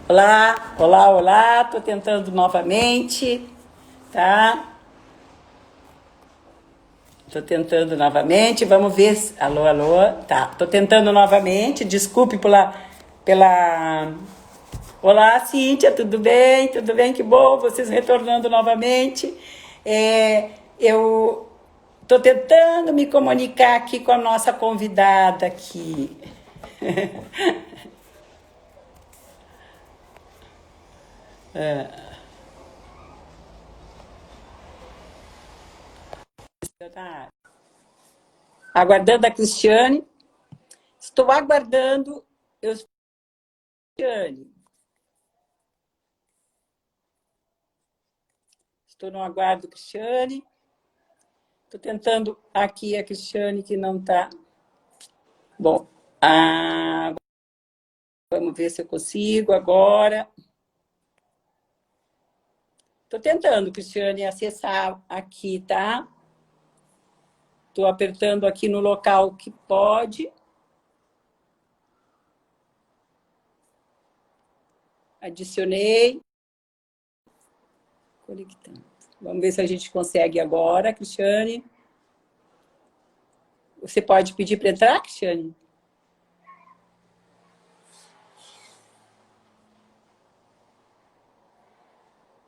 Olá, olá, olá. Tô tentando novamente, tá? Tô tentando novamente. Vamos ver. Alô, alô. Tá. Tô tentando novamente. Desculpe pela. Olá, Cíntia. Tudo bem? Tudo bem? Que bom. Vocês retornando novamente. Eu tô tentando me comunicar aqui com a nossa convidada aqui. Tá. Aguardando a Cristiane. Estou aguardando. Cristiane. Estou no aguardo, Cristiane. Estou tentando aqui a Cristiane que não está. Bom, vamos ver se eu consigo agora. Estou tentando, Cristiane, acessar aqui, tá? Estou apertando aqui no local que pode. Adicionei. Conectando. Vamos ver se a gente consegue agora, Cristiane. Você pode pedir para entrar, Cristiane?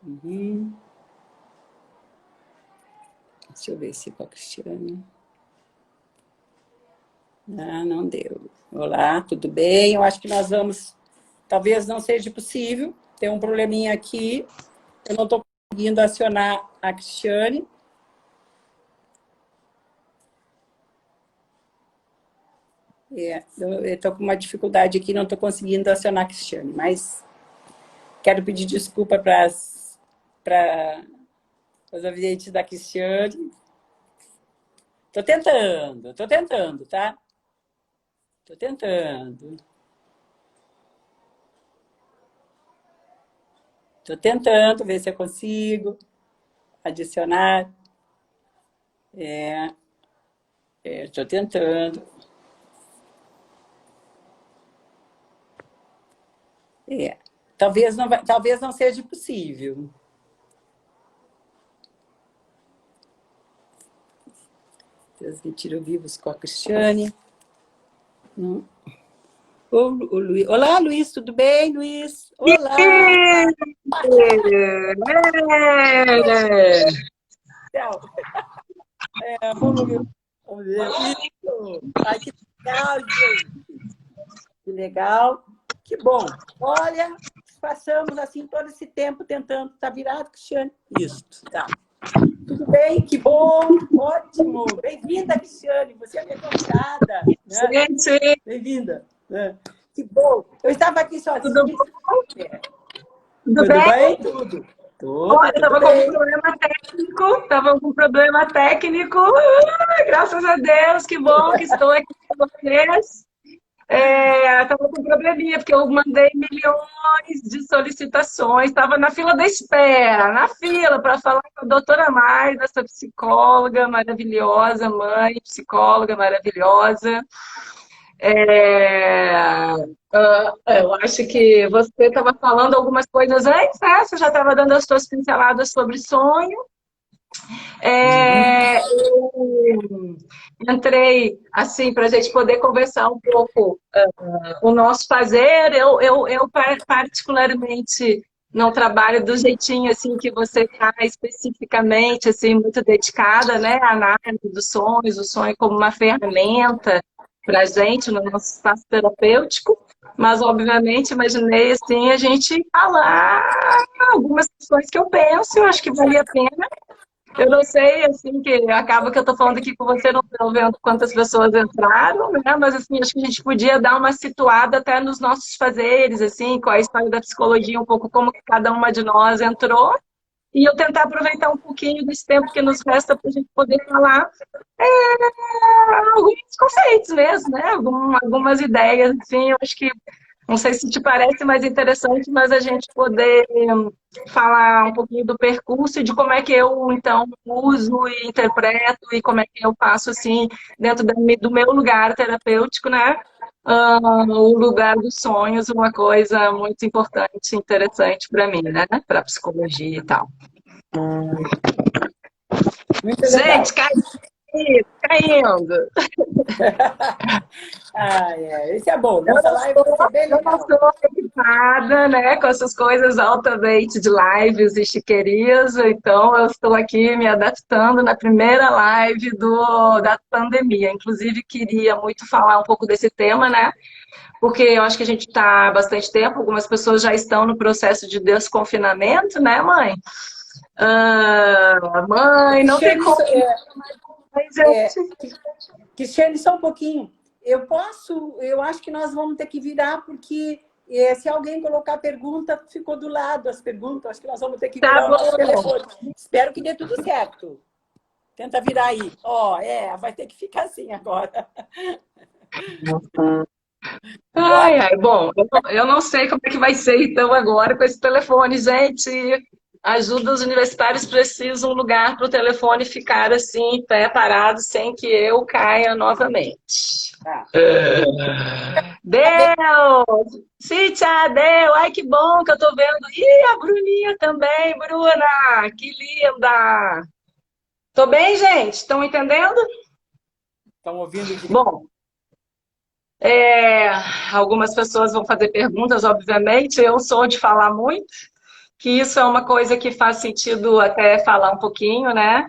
Uhum. Deixa eu ver se com a Cristiane. Ah, não deu. Olá, tudo bem? Eu acho que nós vamos. Talvez não seja possível. Tem um probleminha aqui. Eu não estou conseguindo acionar a Cristiane. Eu estou com uma dificuldade aqui, não estou conseguindo acionar a Cristiane, mas quero pedir desculpa para os ouvintes da Cristiane. Estou tentando, tá? Estou tentando. Estou tentando ver se eu consigo adicionar. Estou tentando. É. Talvez não seja possível. Transmitir ao vivo com a Cristiane. Não. O Luiz. Olá, Luiz, tudo bem, Luiz? Olá! Então, vamos ver. Isso! Ai, que legal, gente! Que legal! Que bom! Olha, passamos assim todo esse tempo tentando. Tá virado, Cristiane? Isso, tá. Tudo bem, que bom, ótimo. Bem-vinda, Cristiane. Você é minha convidada. Né? Gente, bem-vinda. Né? Que bom. Eu estava aqui sozinha. tudo bom? Tudo Tudo bem? bem? Tudo. Olha, Tudo estava com algum bem. problema técnico, graças a Deus, que bom que estou aqui com vocês. Estava com um probleminha, porque eu mandei milhões de solicitações, estava na fila da espera, na fila, para falar com a doutora Maida, essa psicóloga maravilhosa, mãe, psicóloga maravilhosa. Eu acho que você estava falando algumas coisas antes, né? Você já estava dando as suas pinceladas sobre sonho. Eu entrei, assim, para a gente poder conversar um pouco o nosso fazer. Eu particularmente não trabalho do jeitinho assim que você está especificamente, assim, muito dedicada, né? À análise dos sonhos, o sonho como uma ferramenta para a gente no nosso espaço terapêutico. Mas, obviamente, imaginei assim, a gente falar algumas questões que eu penso, eu acho que valia a pena. Eu não sei, assim, que acaba que eu estou falando aqui com você, não estou vendo quantas pessoas entraram, né? Mas, assim, acho que a gente podia dar uma situada até nos nossos fazeres, assim, com a história da psicologia, um pouco como que cada uma de nós entrou, e eu tentar aproveitar um pouquinho desse tempo que nos resta para a gente poder falar alguns conceitos mesmo, né? Algumas ideias, assim, eu acho que não sei se te parece mais interessante, mas a gente poder falar um pouquinho do percurso e de como é que eu, então, uso e interpreto e como é que eu faço, assim, dentro do meu lugar terapêutico, né? o lugar dos sonhos, uma coisa muito importante, interessante para mim, né? Para psicologia e tal. Muito legal. Gente, caindo. Esse é bom. Eu Nossa não live sou, vai ser bem eu não legal. sou equipada, né, com essas coisas altamente de lives e chiquerias, então eu estou aqui me adaptando na primeira live da pandemia. Inclusive, queria muito falar um pouco desse tema, né? Porque eu acho que a gente está há bastante tempo, algumas pessoas já estão no processo de desconfinamento, né, mãe? Mãe, não tem Cristiane, como. é, Gente. Cristiane, só um pouquinho. Eu acho que nós vamos ter que virar, porque se alguém colocar pergunta, ficou do lado as perguntas, acho que nós vamos ter que Tá virar o nosso bom. telefone. Espero que dê tudo certo. Tenta virar aí. Vai ter que ficar assim agora. Ai, Pode? ai, bom, eu não sei como é que vai ser então agora com esse telefone, gente. Ajuda, os universitários precisam de um lugar para o telefone ficar assim, em pé, parado, sem que eu caia novamente. Tá. Tá bem. Deu! Cíntia, deu! Ai, que bom que eu tô vendo. Ih, a Bruninha também, Bruna! Que linda! Tô bem, gente? Estão entendendo? Estão ouvindo direito? Bom, algumas pessoas vão fazer perguntas, obviamente. Eu sou de falar muito, que isso é uma coisa que faz sentido até falar um pouquinho, né?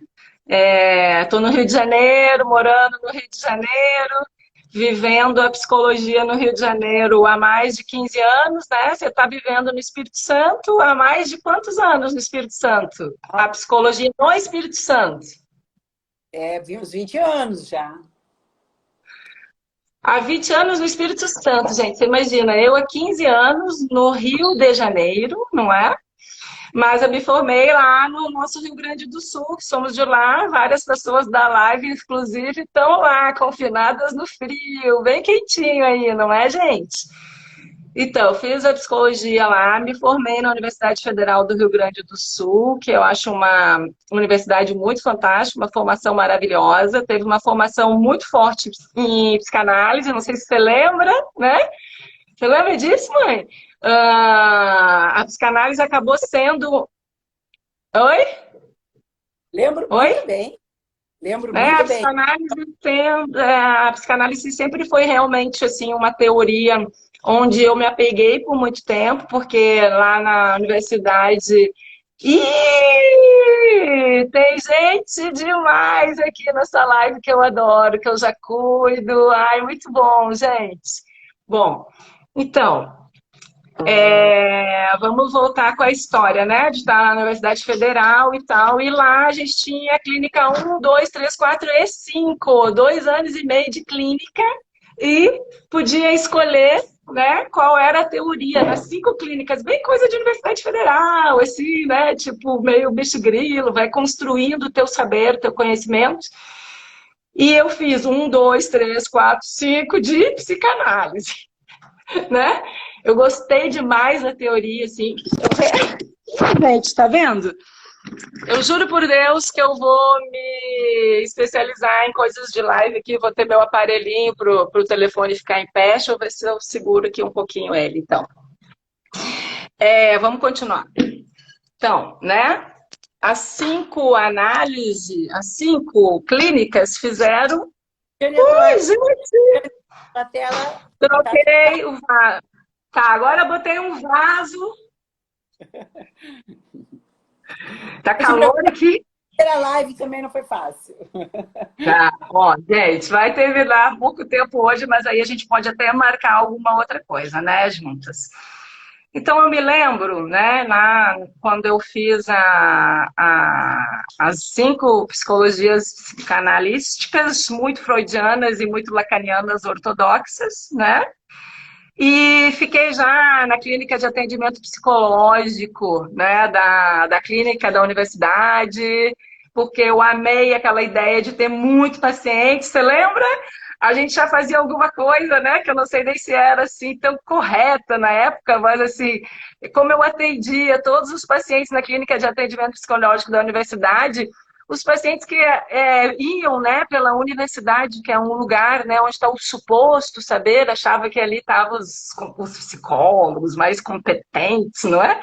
Estou no Rio de Janeiro, morando no Rio de Janeiro, vivendo a psicologia no Rio de Janeiro há mais de 15 anos, né? Você está vivendo no Espírito Santo há mais de quantos anos no Espírito Santo? A psicologia no Espírito Santo. Vi uns 20 anos já. Há 20 anos no Espírito Santo, gente. Você imagina, eu há 15 anos no Rio de Janeiro, não é? Mas eu me formei lá no nosso Rio Grande do Sul, que somos de lá. Várias pessoas da live, inclusive, estão lá, confinadas no frio, bem quentinho aí, não é, gente? Então, fiz a psicologia lá, me formei na Universidade Federal do Rio Grande do Sul, que eu acho uma universidade muito fantástica, uma formação maravilhosa. Teve uma formação muito forte em psicanálise, não sei se você lembra, né? Você lembra disso, mãe? A psicanálise acabou sendo... Oi? Lembro Oi? muito bem. Lembro É, a muito bem. psicanálise, a psicanálise sempre foi realmente assim uma teoria onde eu me apeguei por muito tempo, porque lá na universidade tem gente demais aqui nessa live que eu adoro, que eu já cuido. Ai, muito bom, gente. Bom, então, vamos voltar com a história, né? De estar na Universidade Federal e tal. E lá a gente tinha a clínica 1, 2, 3, 4 e 5. 2 anos e meio de clínica. E podia escolher, né, qual era a teoria nas 5 clínicas. Bem coisa de Universidade Federal, assim, né? Tipo, meio bicho grilo, vai construindo o teu saber, o teu conhecimento. E eu fiz 1, 2, 3, 4, 5 de psicanálise, né? Eu gostei demais da teoria, assim. Gente, tá vendo? Eu juro por Deus que eu vou me especializar em coisas de live aqui. Vou ter meu aparelhinho pro telefone ficar em pé. Deixa eu ver se eu seguro aqui um pouquinho ele, então. Vamos continuar. Então, né? As 5 análises, as 5 clínicas fizeram... Ui, gente! A tela Troquei o vaso. Tá, agora eu botei um vaso. Tá calor aqui. A live também não foi fácil. Tá, ó, gente, vai terminar pouco tempo hoje, mas aí a gente pode até marcar alguma outra coisa, né, juntas. Então, eu me lembro, né, quando eu fiz as 5 psicologias psicanalísticas, muito freudianas e muito lacanianas ortodoxas, né? E fiquei já na clínica de atendimento psicológico, né, da clínica da universidade, porque eu amei aquela ideia de ter muito paciente. Você lembra? A gente já fazia alguma coisa, né, que eu não sei nem se era assim tão correta na época, mas assim, como eu atendia todos os pacientes na clínica de atendimento psicológico da universidade, os pacientes que iam, né, pela universidade, que é um lugar, né, onde está o suposto saber, achava que ali estavam os psicólogos mais competentes, não é?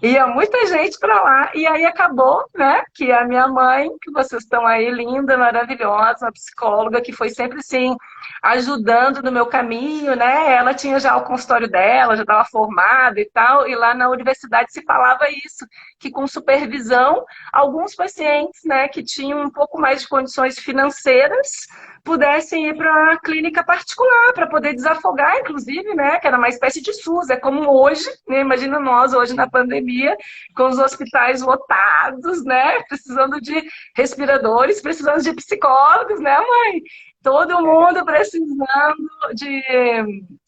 Ia muita gente para lá, e aí acabou, né, que a minha mãe, que vocês estão aí, linda, maravilhosa, uma psicóloga que foi sempre assim, ajudando no meu caminho, né, ela tinha já o consultório dela, já estava formada e tal, e lá na universidade se falava isso, que com supervisão, alguns pacientes, né, que tinham um pouco mais de condições financeiras, pudessem ir para a clínica particular, para poder desafogar, inclusive, né, que era uma espécie de SUS, é como hoje, né, imagina nós hoje na pandemia, com os hospitais lotados, né, precisando de respiradores, precisando de psicólogos, né, mãe? Todo mundo precisando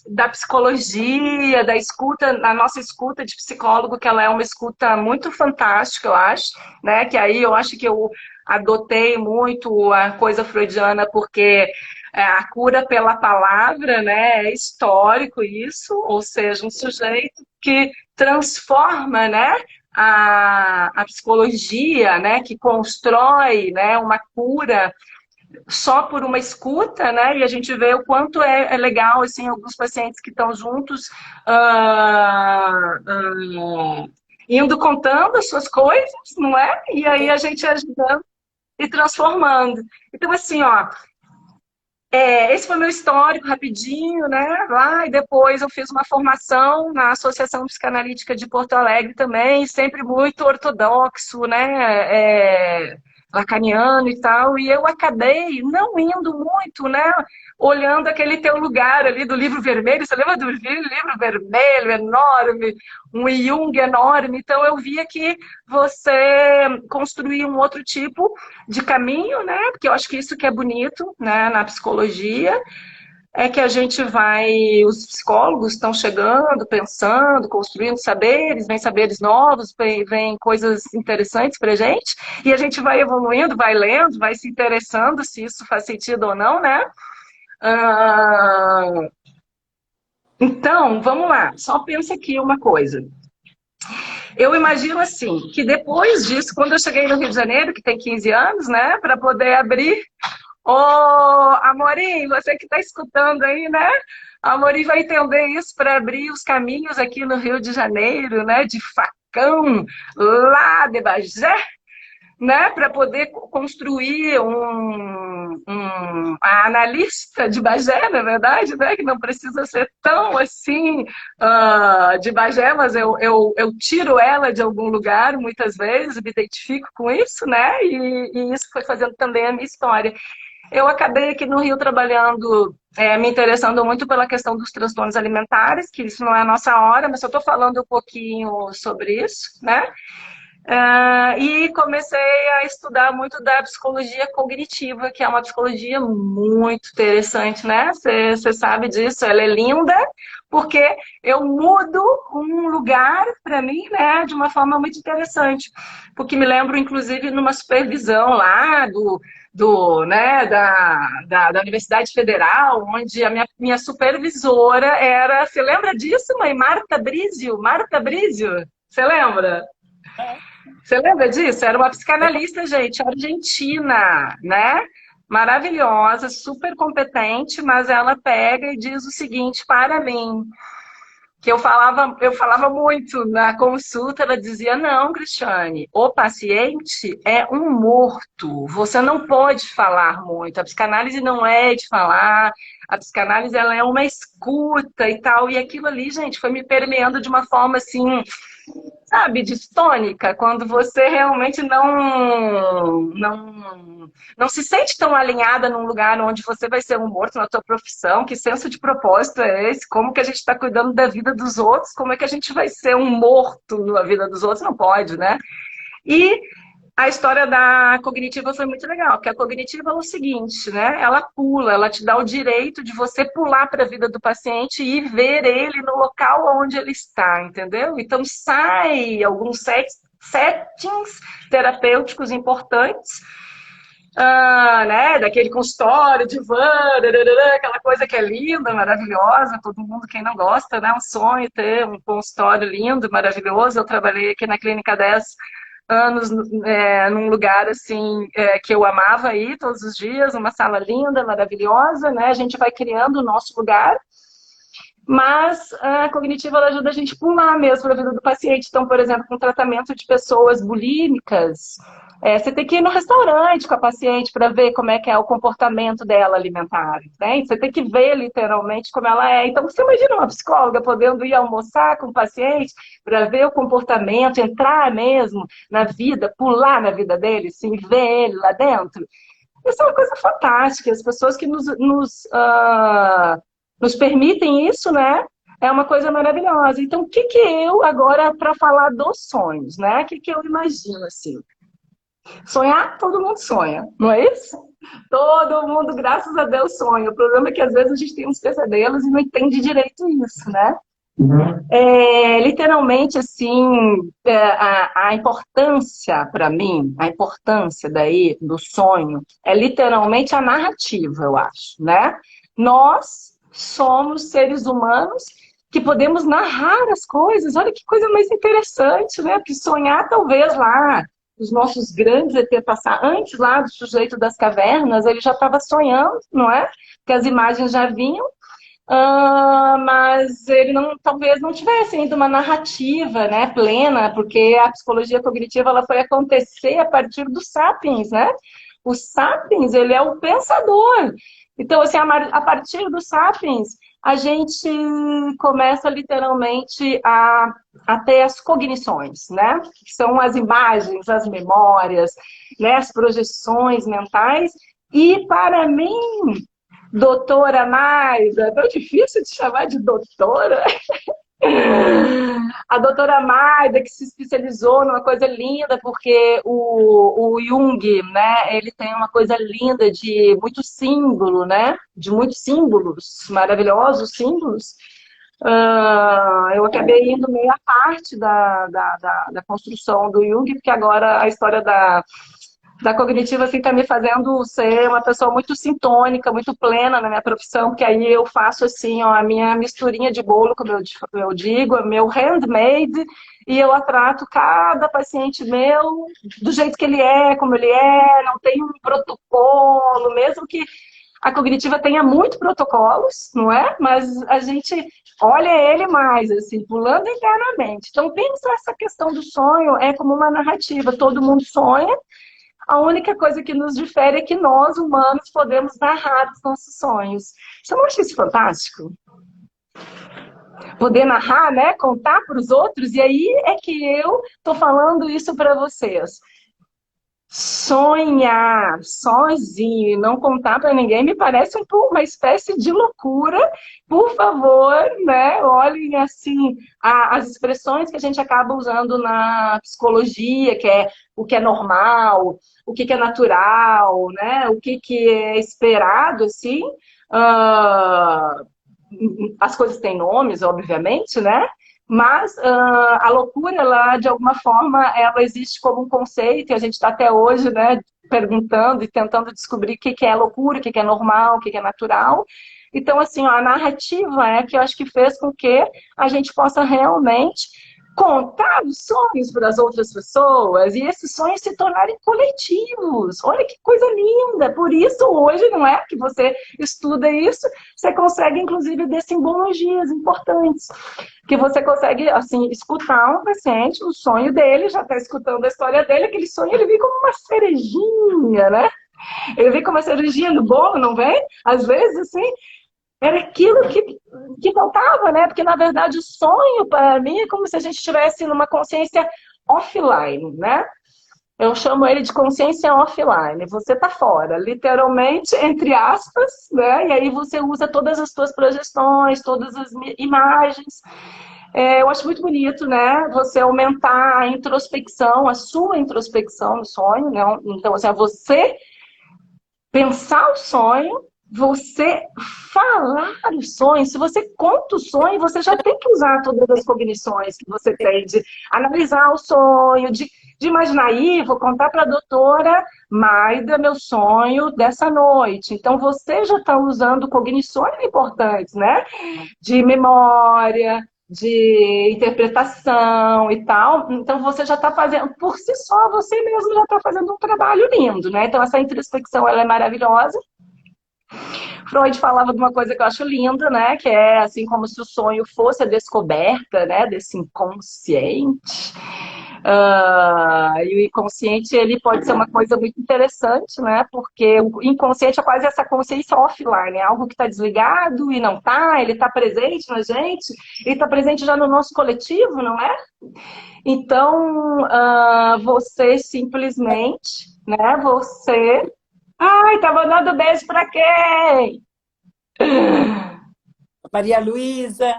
da psicologia, da escuta, a nossa escuta de psicólogo, que ela é uma escuta muito fantástica, eu acho, né? Que aí eu acho que eu adotei muito a coisa freudiana, porque a cura pela palavra, né? É histórico isso, ou seja, um sujeito que transforma, né? A psicologia, né? Que constrói, né? Uma cura só por uma escuta, né? E a gente vê o quanto é legal, assim, alguns pacientes que estão juntos indo contando as suas coisas, não é? E aí a gente ajudando e transformando. Então, assim, ó, esse foi meu histórico rapidinho, né? Lá, e depois eu fiz uma formação na Associação Psicanalítica de Porto Alegre também, sempre muito ortodoxo, né? Lacaniano e tal, e eu acabei não indo muito, né? Olhando aquele teu lugar ali do livro vermelho, você lembra do livro vermelho enorme, um Jung enorme? Então eu via que você construía um outro tipo de caminho, né? Porque eu acho que isso que é bonito, né, na psicologia, é que a gente vai, os psicólogos estão chegando, pensando, construindo saberes, vem saberes novos, vem coisas interessantes para a gente, e a gente vai evoluindo, vai lendo, vai se interessando se isso faz sentido ou não, né? Então, vamos lá, só pensa aqui uma coisa. Eu imagino assim, que depois disso, quando eu cheguei no Rio de Janeiro, que tem 15 anos, né, para poder abrir. Ô, Amorim, você que está escutando aí, né? Amorim vai entender isso para abrir os caminhos aqui no Rio de Janeiro, né? De Facão, lá de Bagé, né? Para poder construir a analista de Bagé, na verdade, né? Que não precisa ser tão assim de Bagé, mas eu tiro ela de algum lugar muitas vezes, me identifico com isso, né? E isso foi fazendo também a minha história. Eu acabei aqui no Rio trabalhando, me interessando muito pela questão dos transtornos alimentares, que isso não é a nossa hora, mas eu estou falando um pouquinho sobre isso, né? E comecei a estudar muito da psicologia cognitiva, que é uma psicologia muito interessante, né? Você sabe disso, ela é linda, porque eu mudo um lugar para mim, né, de uma forma muito interessante. Porque me lembro, inclusive, numa supervisão lá né, da Universidade Federal, onde a minha supervisora era, você lembra disso, mãe? Marta Brizio, você lembra? Você lembra disso? Era uma psicanalista, gente, argentina, né? Maravilhosa, super competente, mas ela pega e diz o seguinte para mim, que eu falava muito na consulta, ela dizia, não, Cristiane, o paciente é um morto, você não pode falar muito, a psicanálise não é de falar, a psicanálise ela é uma escuta e tal, e aquilo ali, gente, foi me permeando de uma forma assim, sabe, distônica, quando você realmente não se sente tão alinhada num lugar onde você vai ser um morto na tua profissão, que senso de propósito é esse? Como que a gente está cuidando da vida dos outros? Como é que a gente vai ser um morto na vida dos outros? Não pode, né? E a história da cognitiva foi muito legal, porque a cognitiva é o seguinte, né? Ela pula, ela te dá o direito de você pular para a vida do paciente e ver ele no local onde ele está, entendeu? Então sai alguns settings terapêuticos importantes, né? Daquele consultório, divã, aquela coisa que é linda, maravilhosa, todo mundo, quem não gosta, né? Um sonho ter um consultório lindo, maravilhoso. Eu trabalhei aqui na Clínica 10 anos num lugar assim que eu amava ir todos os dias, uma sala linda, maravilhosa, né? A gente vai criando o nosso lugar, mas a cognitiva ela ajuda a gente a pular mesmo para a vida do paciente. Então, por exemplo, com tratamento de pessoas bulímicas, você tem que ir no restaurante com a paciente para ver como é que é o comportamento dela alimentar, né? Você tem que ver literalmente como ela é. Então, você imagina uma psicóloga podendo ir almoçar com o paciente para ver o comportamento, entrar mesmo na vida, pular na vida dele, sim, ver ele lá dentro. Isso é uma coisa fantástica. As pessoas que nos permitem isso, né? É uma coisa maravilhosa. Então, o que eu, agora, para falar dos sonhos, né? O que eu imagino, assim? Sonhar, todo mundo sonha, não é isso? Todo mundo, graças a Deus, sonha. O problema é que, às vezes, a gente tem uns pesadelos e não entende direito isso, né? Literalmente, assim, a importância, para mim, a importância daí do sonho é literalmente a narrativa, eu acho, né? Nós somos seres humanos que podemos narrar as coisas. Olha que coisa mais interessante, né? Porque sonhar, talvez, lá, os nossos grandes passar antes lá do sujeito das cavernas, ele já estava sonhando, não é? Porque as imagens já vinham. Mas ele talvez não tivesse ainda uma narrativa, né, plena, porque a psicologia cognitiva ela foi acontecer a partir do Sapiens, né? O Sapiens, ele é o pensador. Então, assim, a partir do Sapiens, a gente começa literalmente a ter as cognições, né? Que são as imagens, as memórias, né? As projeções mentais. E, para mim, doutora Maida, é tão difícil de chamar de doutora. A doutora Maida, que se especializou numa coisa linda, porque o Jung, né, ele tem uma coisa linda de muito símbolo, né? De muitos símbolos, maravilhosos símbolos. Eu acabei indo meio à parte da construção do Jung, porque agora a história da cognitiva assim está me fazendo ser uma pessoa muito sintônica, muito plena na minha profissão, porque aí eu faço assim, ó, a minha misturinha de bolo, como eu digo, é meu handmade, e eu trato cada paciente meu do jeito que ele é, como ele é, não tem um protocolo, mesmo que a cognitiva tenha muitos protocolos, não é? Mas a gente olha ele mais, assim, pulando internamente. Então, pensa essa questão do sonho é como uma narrativa, todo mundo sonha. A única coisa que nos difere é que nós, humanos, podemos narrar os nossos sonhos. Você não acha isso fantástico? Poder narrar, né? Contar para os outros. E aí é que eu estou falando isso para vocês. Sonhar sozinho e não contar para ninguém me parece uma espécie de loucura. Por favor, né? Olhem assim as expressões que a gente acaba usando na psicologia, que é o que é normal, o que é natural, né? O que é esperado, assim. As coisas têm nomes, obviamente, né? Mas a loucura, ela, de alguma forma, ela existe como um conceito, e a gente está até hoje, né, perguntando e tentando descobrir o que é loucura, o que é normal, o que é natural. Então, assim, ó, a narrativa é que eu acho que fez com que a gente possa realmente contar os sonhos para as outras pessoas e esses sonhos se tornarem coletivos. Olha que coisa linda! Por isso, hoje, não é que você estuda isso, você consegue, inclusive, ter simbologias importantes. Que você consegue, assim, escutar um paciente, o sonho dele, já está escutando a história dele, aquele sonho ele vem como uma cerejinha, né? Ele vem como uma cerejinha no bolo, não vem? Às vezes, assim, era aquilo que faltava, né? Porque, na verdade, o sonho, para mim, é como se a gente estivesse numa consciência offline, né? Eu chamo ele de consciência offline. Você está fora, literalmente, entre aspas, né? E aí você usa todas as suas projeções, todas as imagens. Eu acho muito bonito, né? Você aumentar a introspecção, a sua introspecção no sonho, né? Então, assim, você pensar o sonho, você falar o sonho. Se você conta o sonho, você já tem que usar todas as cognições que você tem de analisar o sonho, de imaginar aí, vou contar para a doutora Maida meu sonho dessa noite. Então, você já está usando cognições importantes, né? De memória, de interpretação e tal. Então, você já está fazendo, por si só, você mesmo já está fazendo um trabalho lindo, né? Então, essa introspecção, ela é maravilhosa. Freud falava de uma coisa que eu acho linda, né? Que é assim como se o sonho fosse a descoberta, né? Desse inconsciente. E o inconsciente, ele pode ser uma coisa muito interessante, né? Porque o inconsciente é quase essa consciência offline, é algo que está desligado e não está, ele está presente na gente, ele está presente já no nosso coletivo, não é? Então, você simplesmente, né? Você... Ai, tá mandando beijo para quem? Maria Luísa,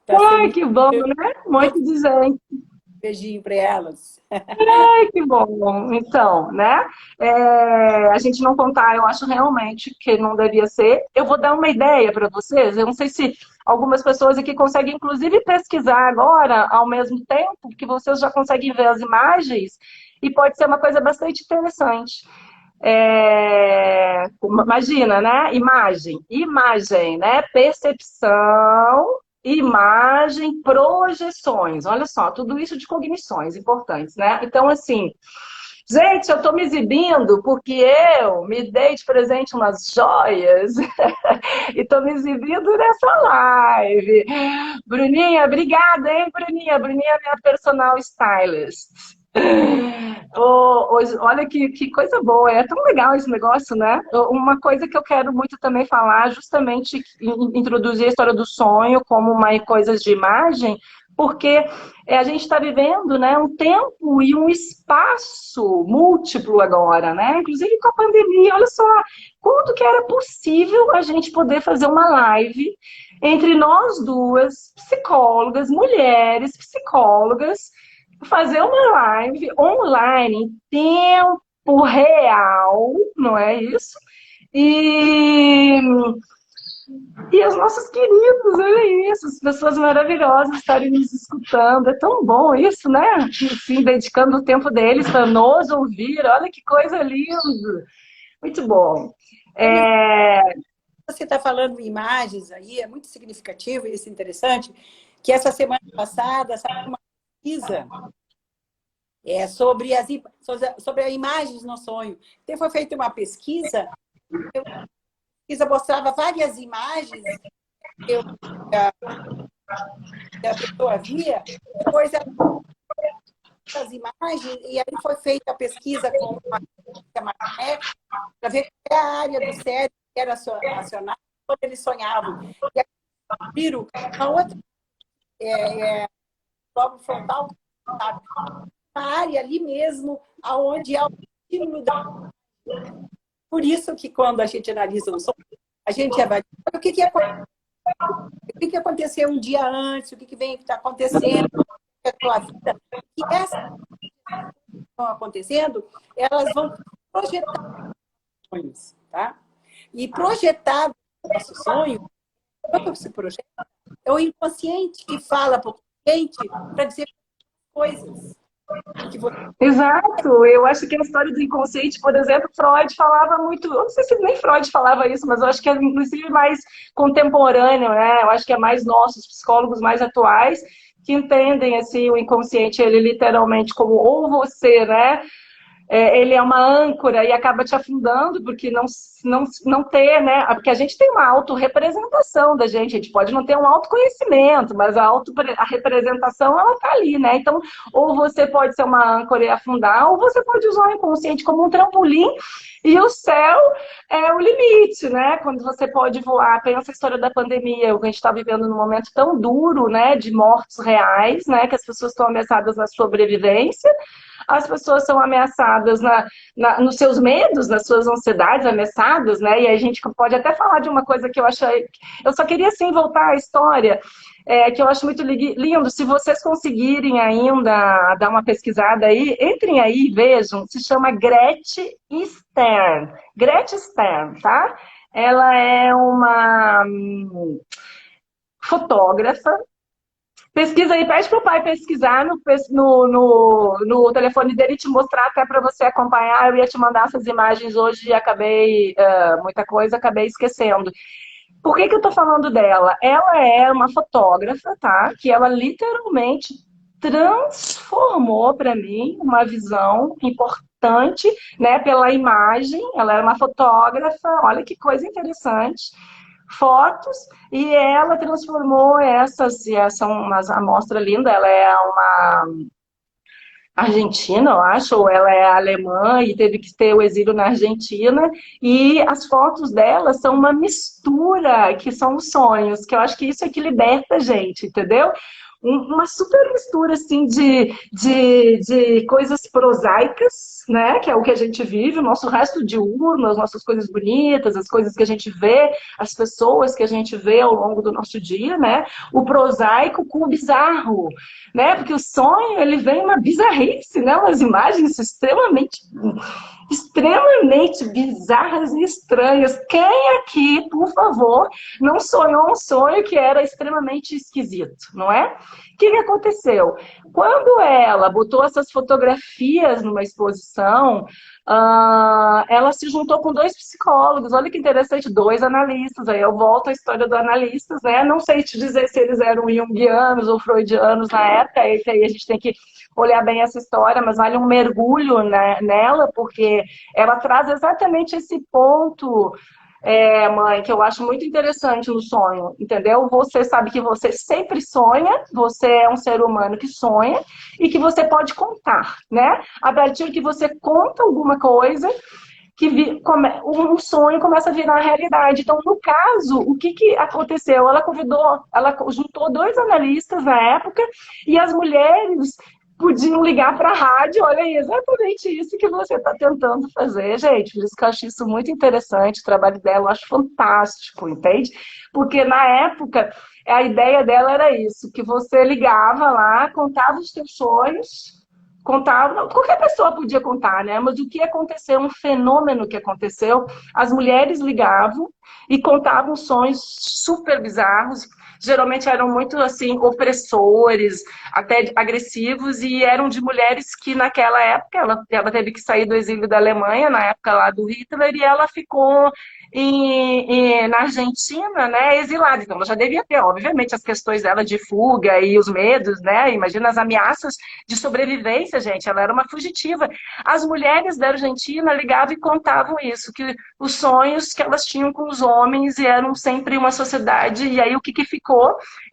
tá Ai, sendo que bom, né? Muito de gente. beijinho para elas. Ai, que bom. Então, né? A gente não contar, eu acho realmente que não devia ser. Eu vou dar uma ideia para vocês. Eu não sei se algumas pessoas aqui conseguem, inclusive, pesquisar agora, ao mesmo tempo, que vocês já conseguem ver as imagens, e pode ser uma coisa bastante interessante. Imagina, né? Imagem, né? Percepção, imagem, projeções. Olha só, tudo isso de cognições importantes, né? Então, assim, gente, eu estou me exibindo porque eu me dei de presente umas joias e estou me exibindo nessa live. Bruninha, obrigada, hein, Bruninha? Bruninha é minha personal stylist. Olha que coisa boa, é tão legal esse negócio, né? Uma coisa que eu quero muito também falar, justamente introduzir a história do sonho como uma coisa de imagem, porque a gente está vivendo, né, um tempo e um espaço múltiplo agora, né? Inclusive com a pandemia, olha só, quanto que era possível a gente poder fazer uma live entre nós duas, psicólogas, mulheres psicólogas, fazer uma live online em tempo real, não é isso? E os nossos queridos, olha isso, as pessoas maravilhosas estarem nos escutando. É tão bom isso, né? Assim, dedicando o tempo deles para nos ouvir. Olha que coisa linda. Muito bom. Você está falando em imagens aí, é muito significativo e isso é interessante, que essa semana passada saiu uma pesquisa sobre as imagens no sonho. Então, foi feita uma pesquisa, a pesquisa mostrava várias imagens que a pessoa via, depois ela as imagens, e aí foi feita a pesquisa com uma magnética para ver qual é a área do cérebro que era acionada quando eles sonhavam. E aí viram uma outra lobo frontal, sabe? Uma área ali mesmo, aonde há o estímulo da... Por isso que quando a gente analisa um sonho, a gente avalia o que aconteceu um dia antes, o que vem está acontecendo na sua vida, e essas coisas que estão acontecendo, elas vão projetar sonhos, tá? E projetar o nosso sonho, quando se projeta, é o inconsciente que fala para o consciente para dizer coisas. Exato, eu acho que a história do inconsciente, por exemplo, Freud falava muito, eu não sei se nem Freud falava isso, mas eu acho que é inclusive mais contemporâneo, né? Eu acho que é mais nossos psicólogos mais atuais que entendem assim o inconsciente, ele literalmente como ou você, né? Ele é uma âncora e acaba te afundando, porque não ter, né? Porque a gente tem uma autorrepresentação da gente, a gente pode não ter um autoconhecimento, mas a representação, ela tá ali, né? Então, ou você pode ser uma âncora e afundar, ou você pode usar o inconsciente como um trampolim, e o céu é o limite, né? Quando você pode voar. Pensa a história da pandemia, o que a gente está vivendo num momento tão duro, né? De mortes reais, né? Que as pessoas estão ameaçadas na sobrevivência, as pessoas são ameaçadas nos seus medos, nas suas ansiedades, ameaçadas, né? E a gente pode até falar de uma coisa que eu achei... Eu só queria, assim, voltar à história, que eu acho muito lindo. Se vocês conseguirem ainda dar uma pesquisada aí, entrem aí e vejam. Se chama Gretchen Stern. Gretchen Stern, tá? Ela é uma fotógrafa. Pesquisa aí, pede pro pai pesquisar no telefone dele e te mostrar até para você acompanhar. Eu ia te mandar essas imagens hoje e acabei, muita coisa, acabei esquecendo. Por que que eu tô falando dela? Ela é uma fotógrafa, tá? Que ela literalmente transformou para mim uma visão importante, né, pela imagem. Ela era uma fotógrafa, olha que coisa interessante. Fotos, e ela transformou essas, e essa é uma amostra linda, ela é uma argentina, eu acho, ou ela é alemã e teve que ter o exílio na Argentina, e as fotos dela são uma mistura, que são os sonhos, que eu acho que isso é que liberta a gente, entendeu? Uma super mistura, assim, de coisas prosaicas, né, que é o que a gente vive, o nosso resto diurno, as nossas coisas bonitas, as coisas que a gente vê, as pessoas que a gente vê ao longo do nosso dia, né, o prosaico com o bizarro, né? Porque o sonho, ele vem uma bizarrice, né? Umas imagens extremamente bizarras e estranhas. Quem aqui, por favor, não sonhou um sonho que era extremamente esquisito, não é? O que aconteceu? Quando ela botou essas fotografias numa exposição, ela se juntou com dois psicólogos, olha que interessante, dois analistas, aí eu volto à história dos analistas, né? Não sei te dizer se eles eram junguianos ou freudianos na época, aí a gente tem que olhar bem essa história, mas vale um mergulho, né, nela, porque ela traz exatamente esse ponto, mãe, que eu acho muito interessante no sonho, entendeu? Você sabe que você sempre sonha, você é um ser humano que sonha e que você pode contar, né? A partir que você conta alguma coisa, um sonho começa a virar realidade. Então, no caso, o que aconteceu? Ela juntou dois analistas na época e as mulheres podiam ligar para a rádio, olha aí, exatamente isso que você está tentando fazer, gente. Por isso que eu acho isso muito interessante, o trabalho dela eu acho fantástico, entende? Porque na época, a ideia dela era isso, que você ligava lá, contava os teus sonhos, contava, qualquer pessoa podia contar, né? Mas o que aconteceu, um fenômeno que aconteceu, as mulheres ligavam e contavam sonhos super bizarros, geralmente eram muito assim opressores, até agressivos, e eram de mulheres que naquela época ela teve que sair do exílio da Alemanha, na época lá do Hitler, e ela ficou na Argentina, né, exilada. Então ela já devia ter, obviamente, as questões dela de fuga e os medos, né? Imagina as ameaças de sobrevivência, gente. Ela era uma fugitiva. As mulheres da Argentina ligavam e contavam isso, que os sonhos que elas tinham com os homens e eram sempre uma sociedade. E aí o que ficou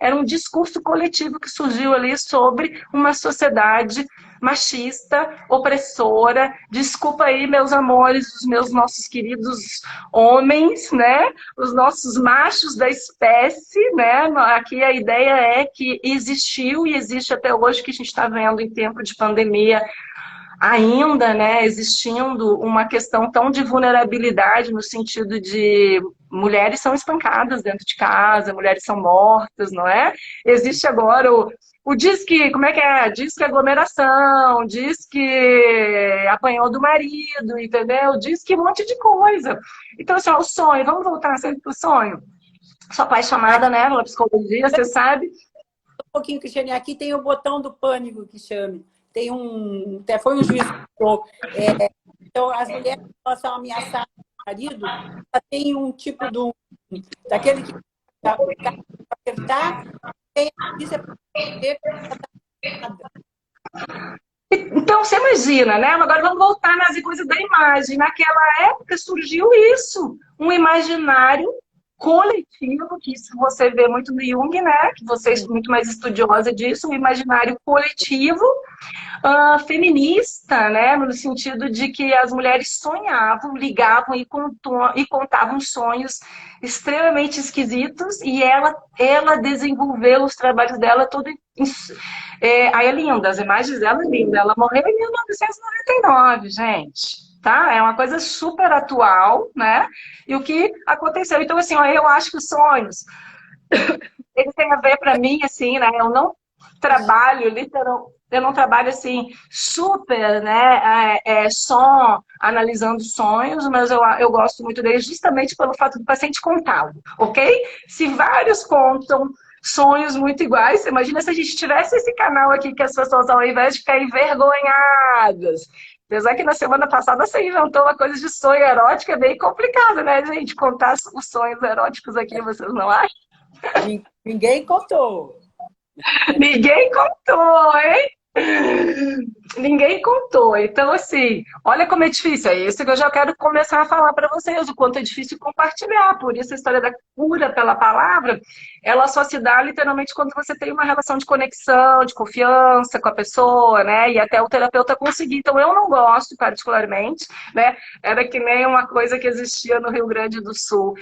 era um discurso coletivo que surgiu ali sobre uma sociedade machista, opressora. Desculpa aí, meus amores, os nossos queridos homens, né? Os nossos machos da espécie, né? Aqui a ideia é que existiu e existe até hoje, que a gente está vendo em tempo de pandemia, ainda, né, existindo uma questão tão de vulnerabilidade no sentido de mulheres são espancadas dentro de casa, mulheres são mortas, não é? Existe agora o disque, como é que é? Disque aglomeração, disque apanhou do marido, entendeu? Disque um monte de coisa. Então, assim, ó, o sonho, vamos voltar sempre pro sonho? Sou apaixonada, né, pela psicologia, você sabe. Um pouquinho, Cristiane, aqui tem o botão do pânico que chame. Tem até foi um juiz que falou. Então, as mulheres que são ameaçadas do marido, tem um tipo daquele que apertar, tem isso é então, você imagina, né? Agora vamos voltar nas coisas da imagem. Naquela época surgiu isso, um imaginário coletivo, que isso você vê muito no Jung, né? Que você é muito mais estudiosa disso, um imaginário coletivo, feminista, né? No sentido de que as mulheres sonhavam, ligavam e contavam sonhos extremamente esquisitos, e ela desenvolveu os trabalhos dela todo. Aí é linda, as imagens dela é linda. Ela morreu em 1999, gente. Tá? É uma coisa super atual, né? E o que aconteceu? Então, assim, ó, eu acho que os sonhos, eles têm a ver para mim, assim, né? Eu não trabalho, eu não trabalho assim, super, né? Só analisando sonhos, mas eu gosto muito deles justamente pelo fato do paciente contá-lo, ok? Se vários contam sonhos muito iguais, imagina se a gente tivesse esse canal aqui que as pessoas, ao invés de ficar envergonhadas, Apesar que na semana passada você inventou uma coisa de sonho erótico, é bem complicado, né, gente? Contar os sonhos eróticos aqui, vocês não acham? Ninguém contou. Ninguém contou, hein? Ninguém contou. Então, assim, olha como é difícil. É isso que eu já quero começar a falar para vocês, o quanto é difícil compartilhar. Por isso, a história da cura pela palavra, ela só se dá literalmente quando você tem uma relação de conexão, de confiança com a pessoa, né? E até o terapeuta conseguir. Então, eu não gosto, particularmente, né? Era que nem uma coisa que existia no Rio Grande do Sul.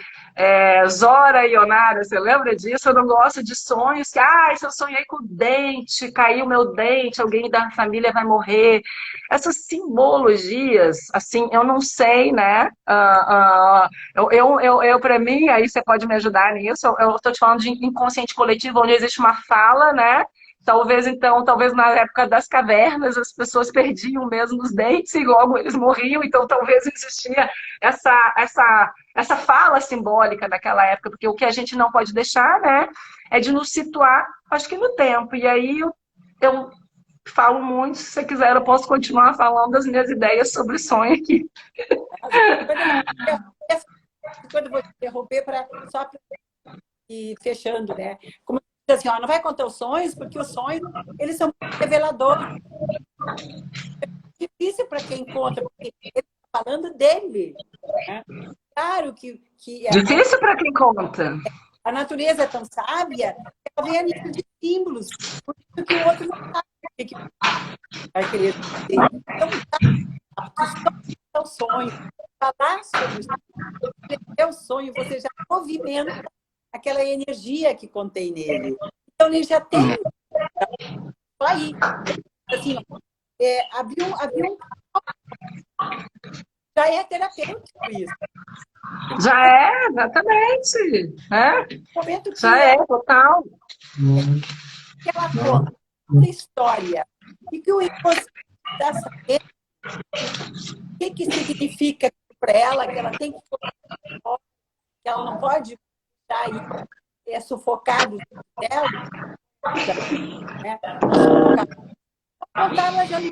Zora e Onara, você lembra disso? Eu não gosto de sonhos que, se eu sonhei com o dente, caiu meu dente, alguém da família vai morrer. Essas simbologias, assim, eu não sei, né? Para mim, aí você pode me ajudar nisso, eu estou te falando de inconsciente coletivo, onde existe uma fala, né? Talvez, então, na época das cavernas, as pessoas perdiam mesmo os dentes e logo eles morriam, então talvez existia essa fala simbólica daquela época, porque o que a gente não pode deixar, né, é de nos situar, acho que no tempo. E aí eu falo muito, se você quiser, eu posso continuar falando das minhas ideias sobre sonho aqui. Quando eu vou te interromper, só para ir fechando, né? Como eu disse assim, não vai contar os sonhos, porque os sonhos, eles são reveladores. É difícil para quem conta, porque ele está falando dele. Né? Claro que difícil para quem conta. A natureza é tão sábia, ela vem a nível de símbolos, por isso que o outro não sabe o que vai querer dizer. Então, é o sonho. Falar sobre o sonho, você já movimenta aquela energia que contém nele. Então, ele já tem aí. Assim, abrir um já é terapêutico isso. Já é, exatamente. Momento que já é, total. Que ela conta uma história e que o inconsciente está sabendo o que significa para ela, que ela tem que ela não pode estar aí sufocado dela, né? Contar ela já é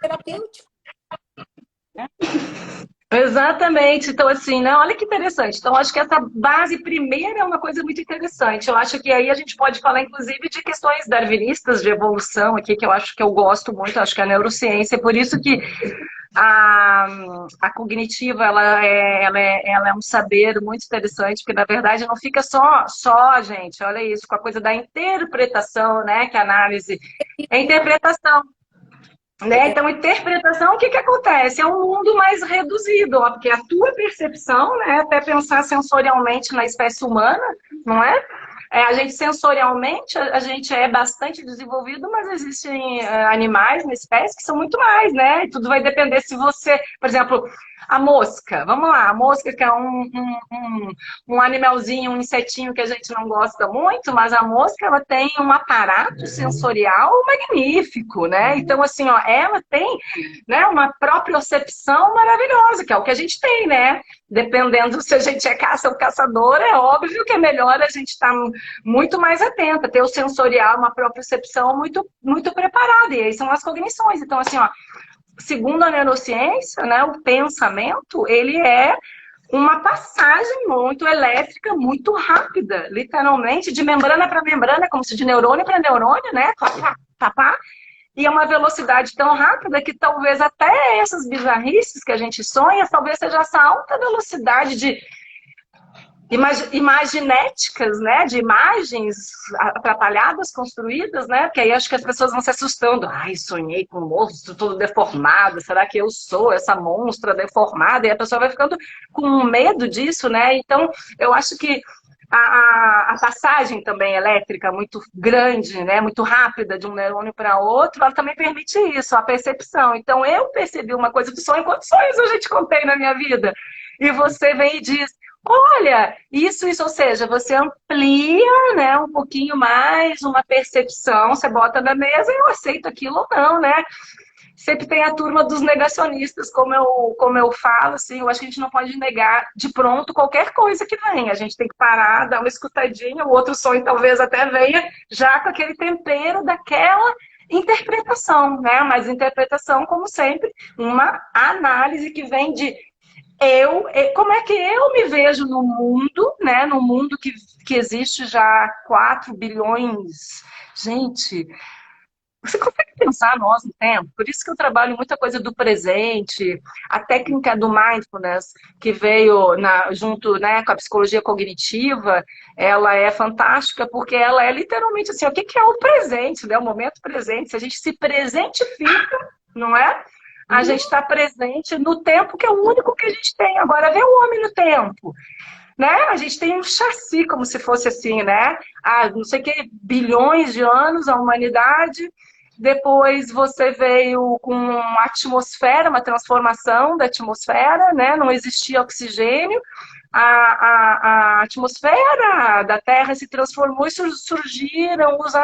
terapêutico. Né? Exatamente. Então, assim, né? Olha que interessante. Então, acho que essa base primeira é uma coisa muito interessante. Eu acho que aí a gente pode falar, inclusive, de questões darwinistas de evolução aqui, que eu acho que eu gosto muito, acho que é a neurociência. Por isso que a cognitiva, ela é um saber muito interessante, porque, na verdade, não fica só, gente, olha isso, com a coisa da interpretação, né? Que a análise é interpretação. Né? Então, interpretação, o que acontece? É um mundo mais reduzido, ó, porque a tua percepção, né, até pensar sensorialmente na espécie humana, não é? A gente sensorialmente, a gente é bastante desenvolvido, mas existem animais na espécie que são muito mais, né? E tudo vai depender se você, por exemplo, a mosca, vamos lá, a mosca que é um animalzinho, um insetinho que a gente não gosta muito, mas a mosca, ela tem um aparato sensorial magnífico, né? Então, assim, ó, ela tem, né, uma propriocepção maravilhosa, que é o que a gente tem, né? Dependendo se a gente é caça ou caçador, é óbvio que é melhor a gente estar muito mais atenta, ter o sensorial, uma propriocepção muito, muito preparada, e aí são as cognições. Então, assim, ó, segundo a neurociência, né, o pensamento, ele é uma passagem muito elétrica, muito rápida, literalmente, de membrana para membrana, como se de neurônio para neurônio, né? E é uma velocidade tão rápida que talvez até essas bizarrices que a gente sonha, talvez seja essa alta velocidade de imaginéticas, né, de imagens atrapalhadas, construídas, né, porque aí acho que as pessoas vão se assustando. Ai, sonhei com um monstro todo deformado, será que eu sou essa monstra deformada? E a pessoa vai ficando com medo disso, né, então eu acho que a passagem também elétrica muito grande, né, muito rápida de um neurônio para outro, ela também permite isso, a percepção. Então eu percebi uma coisa de sonho, quantos sonhos eu já te contei na minha vida? E você vem e diz, olha, isso, ou seja, você amplia, né, um pouquinho mais uma percepção, você bota na mesa e eu aceito aquilo ou não, né? Sempre tem a turma dos negacionistas, como eu falo, assim, eu acho que a gente não pode negar de pronto qualquer coisa que venha. A gente tem que parar, dar uma escutadinha, o outro sonho talvez até venha já com aquele tempero daquela interpretação, né? Mas interpretação, como sempre, uma análise que vem de como é que eu me vejo no mundo, né? No mundo que existe já 4 bilhões. Gente, você consegue pensar nós no tempo? Por isso que eu trabalho muita coisa do presente, a técnica do mindfulness, que veio junto, né, com a psicologia cognitiva, ela é fantástica porque ela é literalmente assim, o que é o presente, né? O momento presente. Se a gente se presentifica, não é? A gente está presente no tempo que é o único que a gente tem. Agora, vê o homem no tempo. Né? A gente tem um chassi, como se fosse assim, né? Há não sei que bilhões de anos a humanidade. Depois você veio com uma atmosfera, uma transformação da atmosfera, né? Não existia oxigênio. A atmosfera da Terra se transformou e surgiram os